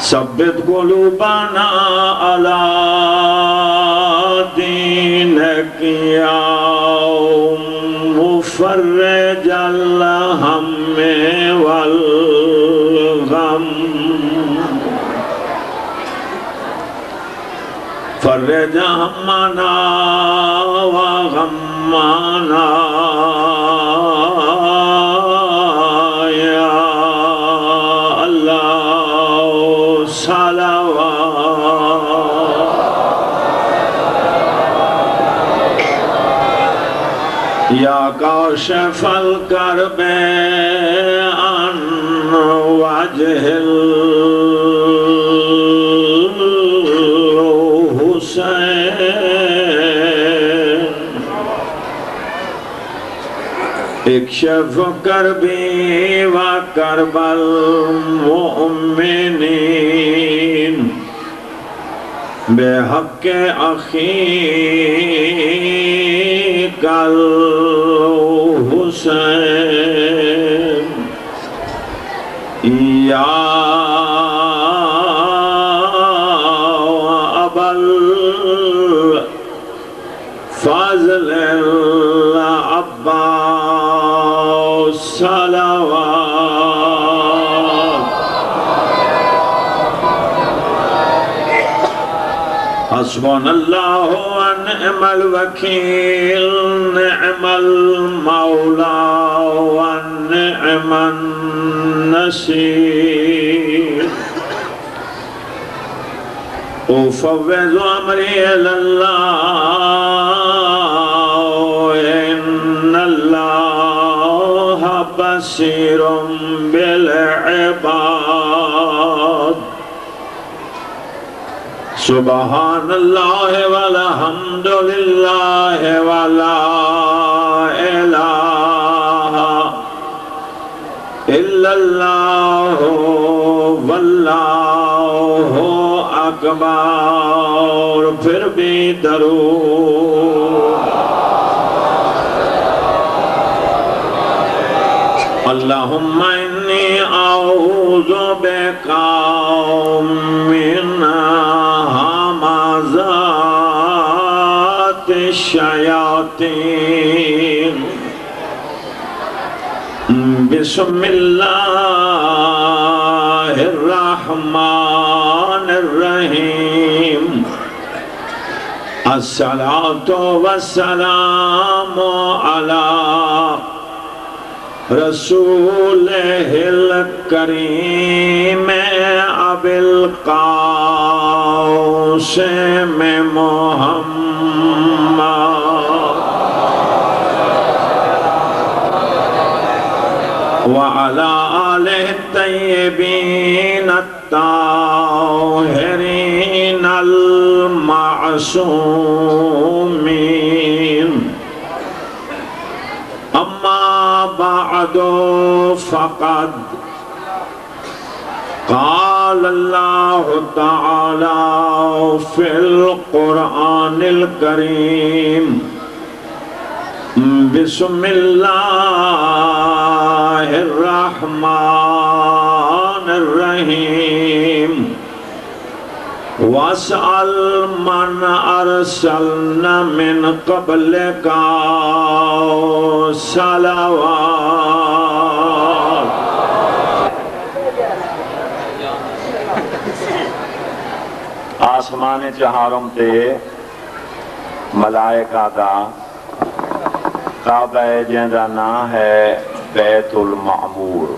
ثبت قلوبنا على دينك يا مفرج الهم والغم فرج همنا وغمنا يا الله صلوات يا كاشف الكرب عن وجه الحسين اكشف كربي وكرب المؤمنين بحق أخيك الحسين يا أبا الفضل العباس صلوات حسبنا الله ونعم الوكيل نعم المولى ونعم النصير أفوض أمري إلى الله إن الله بصير بالعباد سبحان الله والحمد لله ولا إله إلا الله والله أكبر پھر بھی درود اللهم إني أعوذ بك من همزات الشياطين بسم الله الرحمن الرحيم الصلاة والسلام على رسوله الكريم أبي القاسم محمد وعلى آله الطيبين الطاهرين المعصومين أما بعد فقد قال الله تعالى في القرآن الكريم بسم الله الرحمن الرحيم واسأل من أرسلنا من قبلك صلوات آسمان چہارم تے ملائکہ دا کعبہ جہاں نام ہے بیت المعمور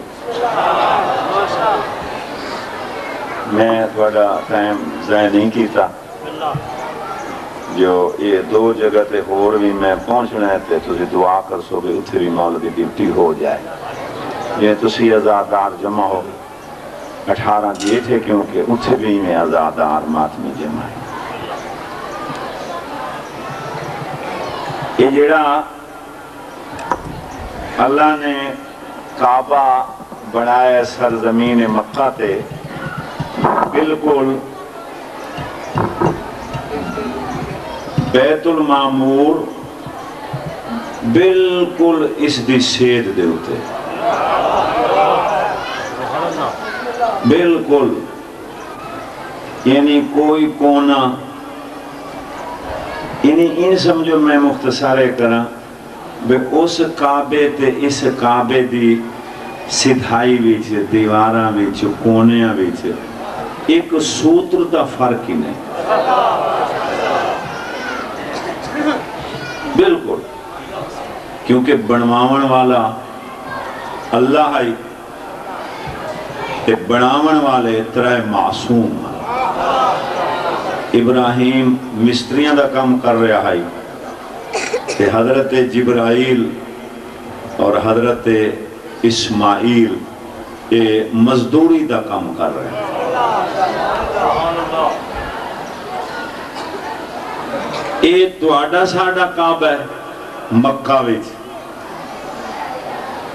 میں تھوڑا ٹائم ضائع نہیں کیتا جو یہ دو جگہ تے ہور بھی میں پہنچنا ہے تے تسی دعا کر سو کہ اتھے بھی مولا دی ڈیوٹی ہو جائے یہ تسی آزادار جمع ہو 18 یہ تھے کیونکہ اتھے بھی میں آزادار ماتمی جمع ہے یہ جڑا اللہ نے کعبہ بنایا سرزمین مکہ تے بالکل بیت المعمور بالکل اس دی سید دے ہوتے بالکل یعنی کوئی کونا، یعنی ان سمجھو میں مختصر کرا بے اس کعبے تے اس کعبے دی سدھائی ویچ، دیواراں ویچ، کونیاں ویچ ایک سوتر دا فرق ہی نہیں، بالکل، کیونکہ بنواون والا اللہ ہے تے بناون والے ترے معصوم ہیں۔ ابراہیم مستریاں دا کام کر رہا ہے تے حضرت جبرائیل اور حضرت اسماعیل مزدوری دا کام کر رہے ہیں۔ اے تواڈا ساڈا کعبہ ہے مکہ وچ،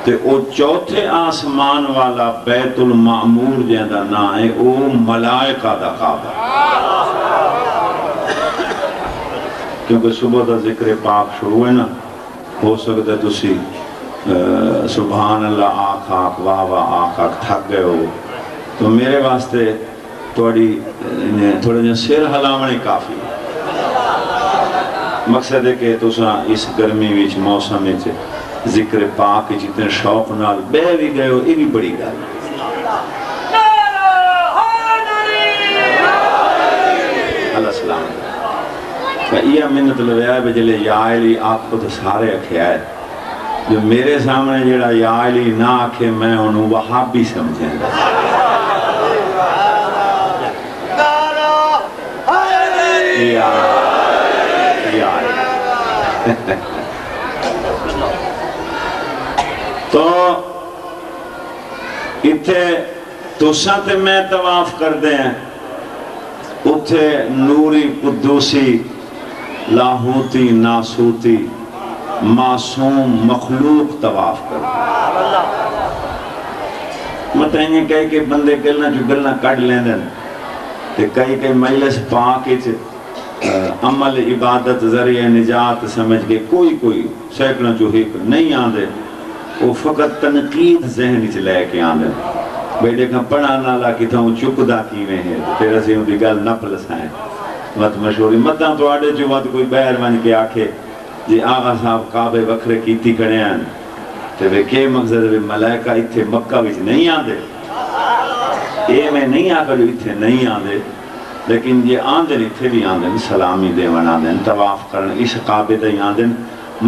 تے او چوتھے آسمان والا بیت المعمور جہاں نا ہے او ملائکہ دا کعبہ ہے، کیونکہ صبح دا ذکر پاک شروع ہے نا، ہو سکتا ہے تسی سبحان اللہ آنکھ آنکھ واہ واہ آنکھ آنکھ تھک گئے ہو، تو میرے واسطے تھوڑا جہاں سر ہلاونے کافی ہے۔ مقصد ہے کہ تساں اس گرمی وچ موسم وچ ذکر پاک جتنے شوق نال بہ بھی گئے ہو، یہ بھی بڑی گل ہے۔ اللہ سلام یہ منت لویا ہے بجلے یا علی آپ کو تو سارے اکھیا ہے، جو میرے سامنے جڑا یا علی نہ آکھے میں انہوں وہابی سمجھیں گا۔ تو اتھے تساں تے میں طواف کر دیں، اتھے نوری قدوسی لاہوتی ناسوتی معصوم مخلوق طواف کر دیں۔ مطلب کہے کہ بندے گلنا جو گلنا کٹ لیں دیں، تے کئی مجلس پاک عمل عبادت ذریعہ نجات سمجھ کے کوئی سیکڑوں جو ایک نہیں آندے، وہ فقط تنقید ذہن چ لے کے آندے بھئی دیکھا پڑھانا لا کی تھا چکدا کیویں ہے، پھر اسی ان دی گل نہ پلسائیں مت مشہوری متاں تو آڈے جو وقت کوئی بہر بن کے آکھے جی آغا صاحب کعبے وکھرے کیتی کھڑے ہیں، تے وہ کہ مقصد ہے ملائکہ اتھے مکہ وچ نہیں آندے، اے میں نہیں آکھا جو اتھے نہیں آندے، لیکن یہ آندن اتھے بھی آندن سلامی دیون آندن طواف کرن اس کعبے تے آندن،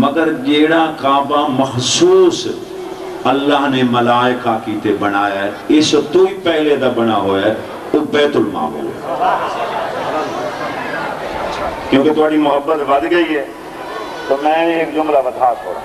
مگر جیڑا کعبہ مخصوص اللہ نے ملائکہ کیتے بنایا ہے، اس تو ہی پہلے دا بنا ہوا ہے، وہ بیت المعمور ہے۔ کیونکہ تھوڑی محبت بڑھ گئی ہے تو میں ایک جملہ بتا چھوڑا۔